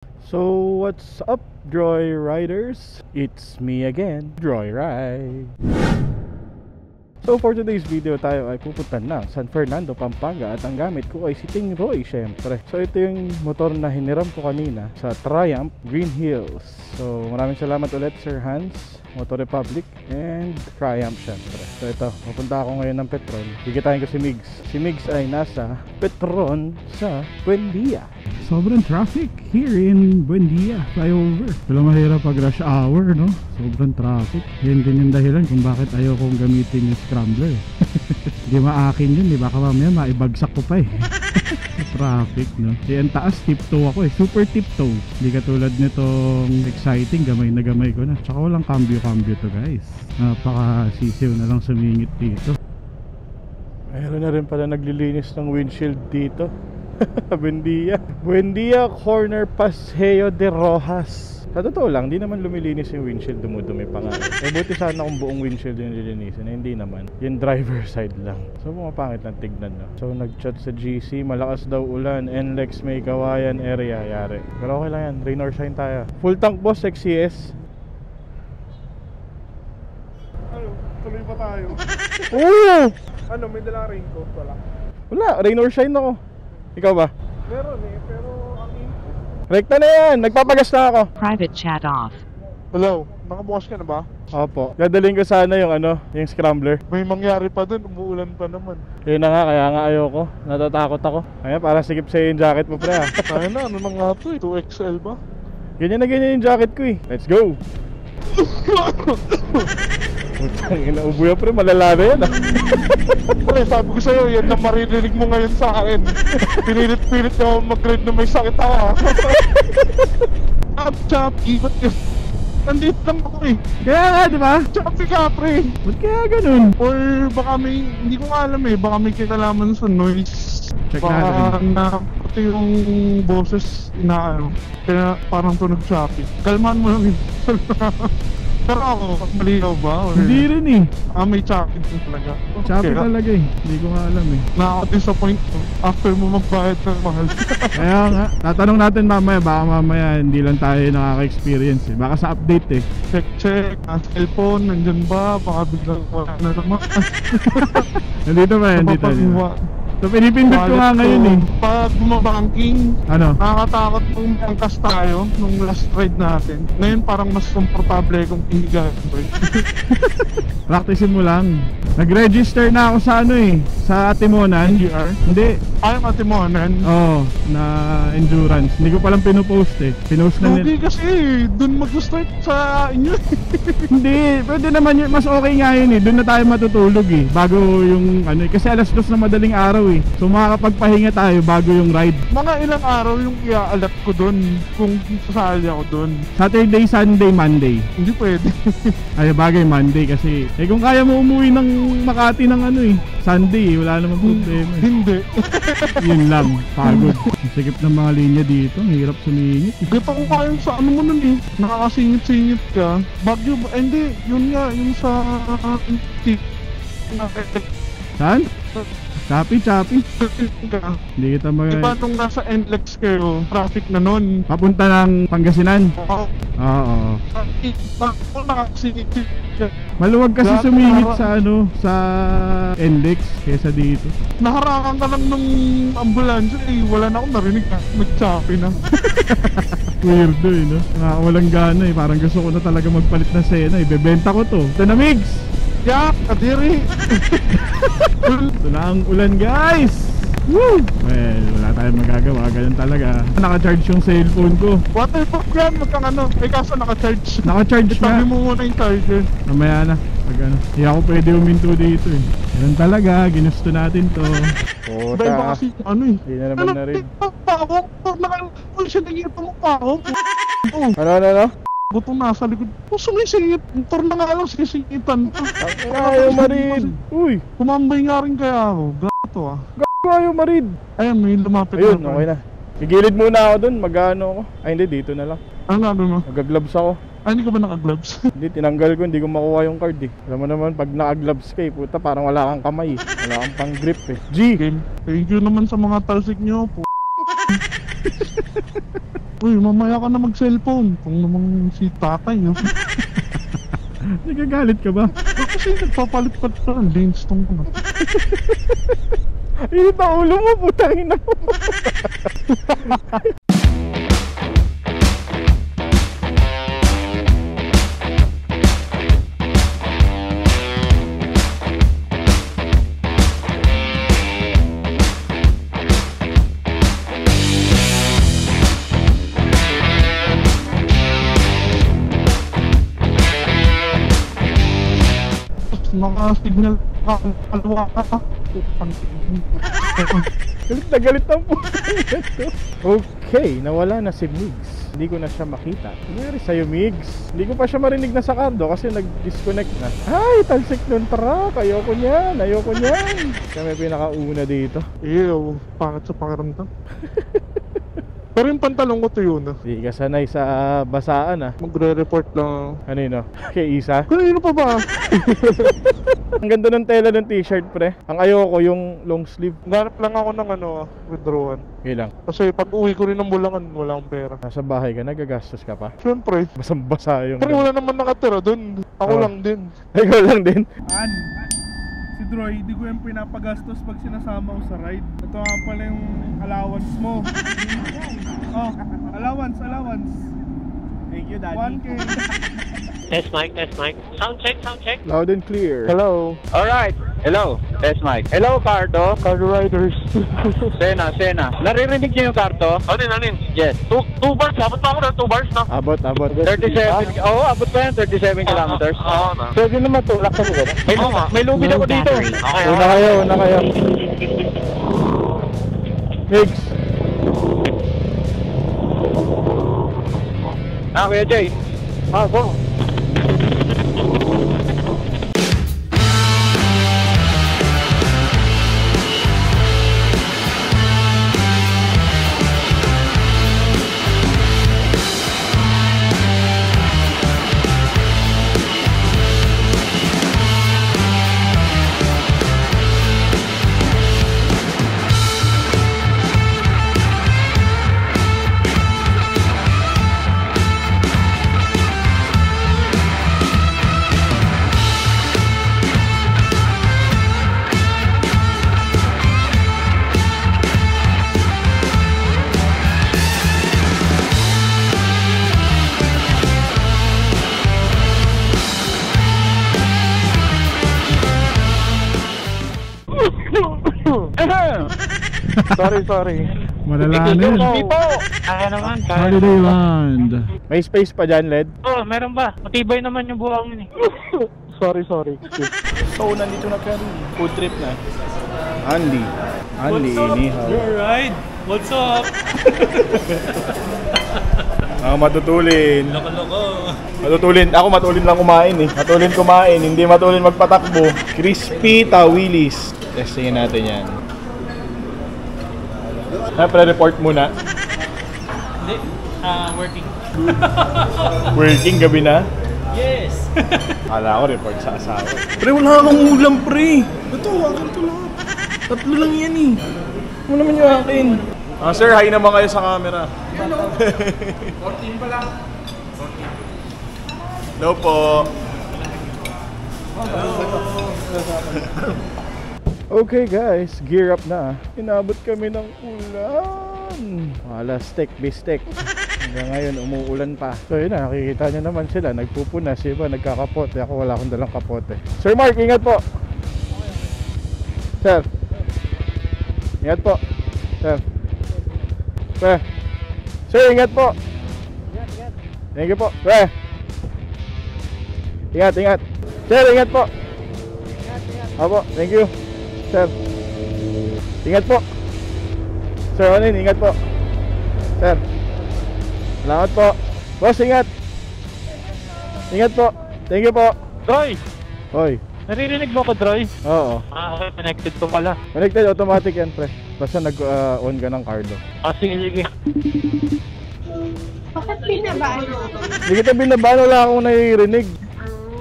So what's up, Joy Riders? It's me again, Joy Ride. So for today's video tayo ay pupunta na San Fernando, Pampanga at ang gamit ko ay si Stingray syempre. So ito yung motor na hiniram ko kanina sa Triumph Green Hills. So maraming salamat ulit Sir Hans, Motor Republic and Triumph syempre. So ito, pupunta ako ngayon ng Petron. Higitain ko si Migs. Si Migs ay nasa Petron sa Buendia. Sobrang traffic here in Buendia flyover. Wala mahirap pag rush hour, no? Sobrang traffic. Yan din yung dahilan kung bakit ayaw kong gamitin yung scrambler. Hindi maakin yun, di ba? Mamaya maibagsak ko pa eh. Traffic, no? Kaya ang taas, tiptoe ako eh. Super tiptoe. Hindi katulad nitong exciting, gamay na gamay ko na. Tsaka walang cambio-cambio to guys. Napaka-sisiw na lang sumingit dito. Mayroon na rin pala naglilinis ng windshield dito. Buendia Corner Paseo de Rojas. Sa totoo lang, di naman lumilinis yung windshield, dumudumi pa nga. Buti sana kung buong windshield yung lilinisin. Hindi naman, yung driver side lang. So pumapangit lang tignan, no? So nag-chat sa GC, malakas daw ulan, NLEX may kawayan area, yari. Pero okay lang yan, rain or shine tayo. Full tank boss, XCS. Ano, tuloy pa tayo. Oo! Ano, may dalang raincoat pala. Wala, rain or shine ako. Ikaw ba? Meron eh, pero ang input. Rekta na yan, nagpapagas na ako. Private chat off. Hello, nakabukas ka na ba? Opo, dadalhin ko sana yung yung scrambler. May mangyari pa dun, umuulan pa naman. Yun na nga, kaya nga ayoko. Natatakot ako. Kaya parang sikip sa'yo yung jacket mo, pre. Tayo na, ano na nga to eh, 2XL ba? Ganyan na ganyan yung jacket ko eh. Let's go! Putang ina, ubuya pre, malala na yan ah. Pre, sabi ko sa'yo, yan na maririnig mo ngayon sa akin. Pinilit-pilit na ako mag-grade na may sakit ako. Choppy, ba't yun? Nandito lang ako eh. Kaya nga, di ba? Choppy ka, pre. Ba't kaya ganun? Or baka may, hindi ko nga alam eh, baka may kinalaman sa noise. Check Baka natin. na pati yung boses inaano. Kaya parang tunog Choppy. Kalmahan mo lang yun. Pero ako, malinaw ba? Or, Hindi rin eh. may Choppy din talaga. Choppy Okay, talaga eh. Hindi ko nga alam eh. Nakaka-disappoint ko after mo magbayad ng mahal. Kaya nga, tatanong natin mamaya. Baka mamaya hindi lang tayo nakaka-experience eh. Baka sa update eh. Check. Cellphone, nandyan ba? Baka biglang wala na naman. Nandito ba? Nandito. So pinipindot ko nga ngayon eh. Pag bumabanking, Ano? nakakatakot kung angkas tayo nung last ride natin. Ngayon parang mas komportable kung hindi gagawin. Practicein mo lang. Nag-register na ako sa sa Timonan. NGR? Hindi. Ayaw matimonan. Oo, na endurance. Hindi ko palang pinupost eh. Pinost na Hindi nila. kasi dun mag-start sa inyo. Hindi, pwede naman yun. Mas okay nga yun eh. Doon na tayo matutulog eh. Bago yung kasi alas 2 na madaling araw eh. So makakapagpahinga tayo bago yung ride. Mga ilang araw yung i-alat ko dun kung sasali ako dun. Saturday, Sunday, Monday. Hindi pwede. Ay bagay Monday kasi kung kaya mo umuwi ng Makati ng Sunday, wala namang problema eh. Hindi. Yun lang, pagod. Ang sikip ng mga linya dito, ang hirap sumingit. Gata ko kayo sa ano mo nun eh. Nakakasingit-singit ka. Bagyo ba? Hindi, yun nga, yung sa Saan? Choppy. Hindi kita Diba nung nasa NLEX kayo, traffic na nun. papunta ng Pangasinan. Oo. Oo. Nakakasingit ka. Maluwag kasi Grabe, sumingit sa sa NLEX kesa dito. Naharakan ka lang ng ambulansya eh. Wala na akong narinig na. Nag-choppy na. Weirdo eh, no? Nakakawalang gana eh. Parang gusto ko na talaga magpalit ng Sena. Ibebenta ko to. Ito na, Migs! Yak! Kadiri! Ito na ang ulan, guys! Woo! Well, wala tayong magagawa. Ganun talaga. Naka-charge yung cellphone ko. Waterproof yan, magkang ano. Eh kaso naka-charge. Naka-charge Itabi na. mo muna yung charger. Mamaya na. Pag hindi ako pwede huminto dito eh. Ganun talaga. Ginusto natin to. Iba kasi ano eh. Hindi na naman na rin. Pawak! Nakal siya nagigit mo pawak. Ano? Butong nasa likod. Sumisingit. Motor na nga lang sisingitan. Ayaw marid! Uy! Kumambay nga rin kaya ako. Gato ah. Ayaw marid! Ayun, may lumapit Ayun, na. okay na. Gigilid muna ako dun. Mag-ano ako. Ay hindi, dito na lang. Ano gagawin mo? Mag-gloves ako. Ay, hindi ka ba naka-gloves? Hindi, tinanggal ko, hindi ko makuha yung card eh. Alam mo naman, pag naka-gloves ka puta, parang wala kang kamay eh. Wala kang pang grip eh. G! Game. Thank you naman sa mga talsik nyo po. Uy, mamaya ka na mag-cellphone. Kung namang si tatay, no? Nagagalit ka ba? Kasi nagpapalit ka na ng lens tong ano. Init na ulo mo, putangin na mo. Naka-signal ka, kalwa ka. Galit na galit ang putang ito. Okay, nawala na si Migs. Hindi ko na siya makita. Nangyari sa'yo, Migs? Hindi ko pa siya marinig na sa kando kasi nag-disconnect na. Ay, talsik nun truck. Ayoko niyan, ayoko niyan. Kami pinakauna dito. Ew, pangit sa pakiramdam. Pero yung pantalon ko to yun. Hindi ka sanay sa basaan ah. Magre-report lang. Kanino? Kay Isa? Kanino pa ba? Ang ganda ng tela ng t-shirt, pre. Ang ayoko yung long sleeve. Ganap lang ako ng withdrawal. Ilang? Kasi pag uwi ko rin ng Bulangan, wala akong pera. Nasa bahay ka, nagagastos ka pa. Siyempre. Basang-basa yung... Pero wala naman nakatira dun. Ako Oh. lang din. Ikaw lang din. Si Droy, di ko yung pinapagastos pag sinasama ko sa ride. Ito nga pala yung allowance mo. Oh, allowance. Thank you, 1K. Test mic. Sound check. Loud and clear. Hello. Alright. Hello. Test mic. Hello, Cardo. Cargo Riders. Sena. Naririnig niyo yung Cardo? Anin? Yes. 2 bars. Abot pa ako ng 2 bars, no? Abot. 37. Oo, abot pa yan. 37 kilometers. Oo na. Pwede naman tulak sa mga. May lubid ako dito. Una kayo. Migs. Kuya Jay. Go. Sorry. Malalanin. Kaya naman. Holiday Land. May space pa dyan, Led? Oh, meron ba? Matibay naman yung buhangin eh. Sorry. So, nandito na kami. Food trip na. Andy, inihaw. Alright, what's up? Matutulin. Loko. Ako matulin lang kumain eh. Matulin kumain, hindi matulin magpatakbo. Crispy Tawilis. Testingin natin yan. Pre-report muna. Hindi, working. Working gabi na? Yes! Kala ko report sa asawa. Pre, wala akong ulam, pre. Ito, akin to lahat. 3 lang yan eh. Ano naman yung akin? Sir, hi naman kayo sa camera. Hello! 14 pa lang. Hello po. Okay guys, gear up na. Inabot kami ng ulan. Alas tek, bistek. Hanggang ngayon umuulan pa. So yun na, nakikita nyo naman sila. Nagpupunas, iba nagkakapote. Ako wala akong dalang kapote. Sir Mark, ingat po. Sir. Ingat po. Sir. Sir, ingat po. Thank you po. Ingat. Sir, ingat po. Opo, thank you. Sir. Ingat po. Sir Onin, ingat po. Sir. Salamat po. Boss, ingat. Ingat po. Thank you po. Droy! Hoy. Naririnig mo ko, Droy? Oo. Okay, connected ko pala. Connected automatic yan, pre. Basta nag-on ka ng cardo. Sige. Bakit pinabaan? Hindi kita binabaan, wala akong naririnig.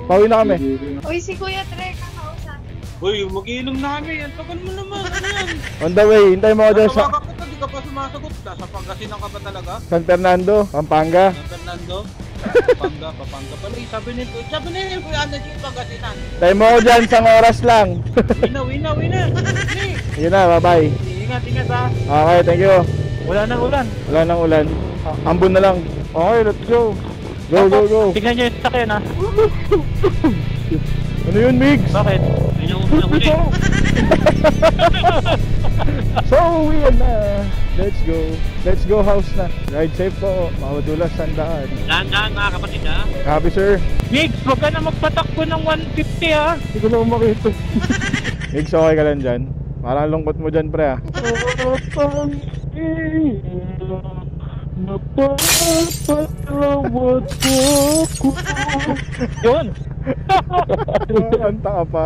Pauwi na kami. Uy, si Kuya Tre, kakausapin. Uy, mag-iinom na kami. Ang tagal mo naman. Ano yan? On the way, hintay mo ako dyan sa... Tawagan kita, di ka pa sumasagot. Sa Pangasinan ka ba talaga? San Fernando, Pampanga. San Fernando? Pampanga pala. Sabi nito Kuya Energy, Pangasinan. Tayo mo ko dyan, isang oras lang. Winner. Sige na, bye-bye. Ingat ha. Okay, thank you. Wala nang ulan. Wala nang ulan. Ambon na lang. Okay, let's go. Go. Tingnan nyo yung sasakyan ha. Ano yun, Migs? Bakit? So, uwian na. Let's go house na. Ride safe po. Mawadulas sandaan. Dahan mga kapatid ha. Copy, sir. Migs, huwag ka na magpatakbo ng 150 ha. Hindi ko na makita. Migs, okay ka lang dyan? Parang lungkot mo dyan, pre, ah. Yun. Kanta ka pa.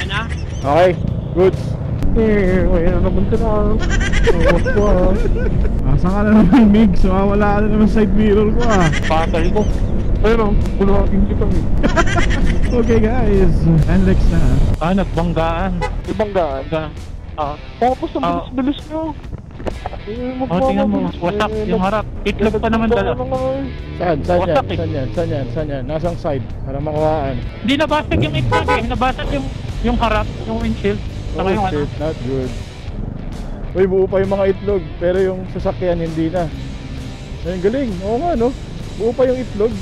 Ano? Okay, goods. Wala naman sila. Asa ka na naman, Migs? Wala ka na naman side mirror ko, ah. Patal ko. Pero, pulaking kita eh. Okay, guys. Enlex na. Nagbanggaan. Ibanggaan. Tapos ang bilis nyo. Tingnan mo, wasak yung harap. Itlog pa naman dala. Saan yan? Nasang side? Para makuhaan. Hindi nabasag yung itlog eh. Nabasag yung harap, yung windshield. Oh shit, not good. Uy, buo pa yung mga itlog. Pero yung sasakyan hindi na. Ay, galing. Oo nga, no? Buo pa yung itlog.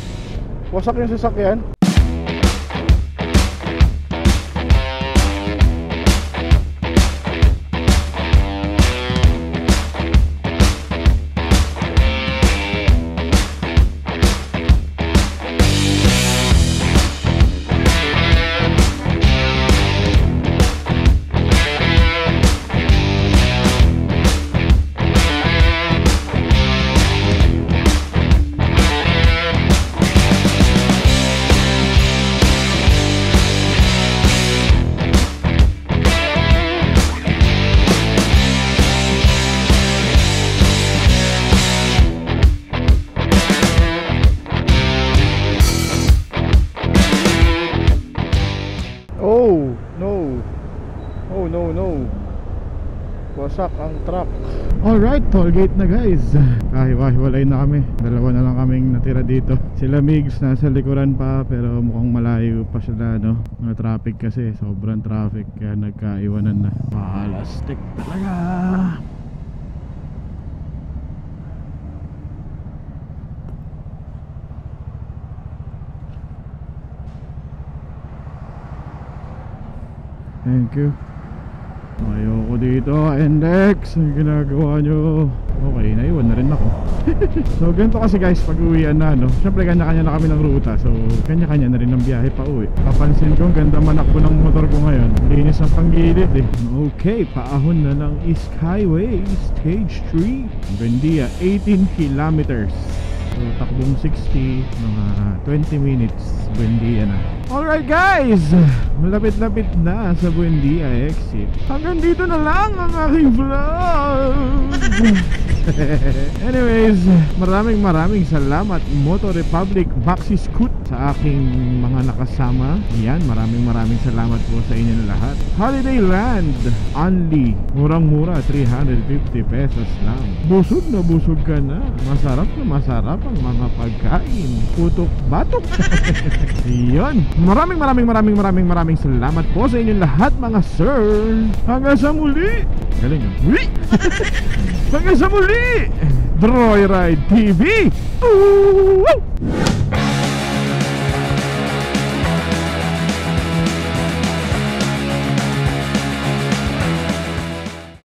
Wasak yung sasakyan. No. Wasak ang truck. Alright, toll gate na guys. Hiwalay na kami. Dalawa na lang kaming natira dito. Sila Migs nasa likuran pa, pero mukhang malayo pa sila, no? Mga traffic kasi, sobrang traffic, kaya nagkaiwanan na. Palastik talaga. Thank you. Ayoko dito, Index. Ang ginagawa nyo. Okay, naiwan na rin ako. So ganito kasi guys, pag uwian na, no? Siyempre kanya-kanya na kami ng ruta. So kanya-kanya na rin ang biyahe pa uwi. Papansin ko, ang ganda manakbo ng motor ko ngayon. Linis ang panggilid eh. Okay, paahon na ng East Highway Stage 3 Buendia, 18 kilometers. So takbong 60, mga 20 minutes Buendia na. Alright guys, malapit-lapit na sa Buendia exit. Hanggang dito na lang ang aking vlog. Anyways, maraming salamat Moto Republic Maxi Scoot sa aking mga nakasama. Yan, maraming salamat po sa inyo lahat. Holiday Land, only murang-mura, 350 pesos lang. Busog na busog ka na. Masarap ang mga pagkain. Putok batok. Yan, maraming salamat po sa inyo lahat mga sir. Hanggang sa muli. Galing yun. Hanggang sa muli, Droy Ride TV.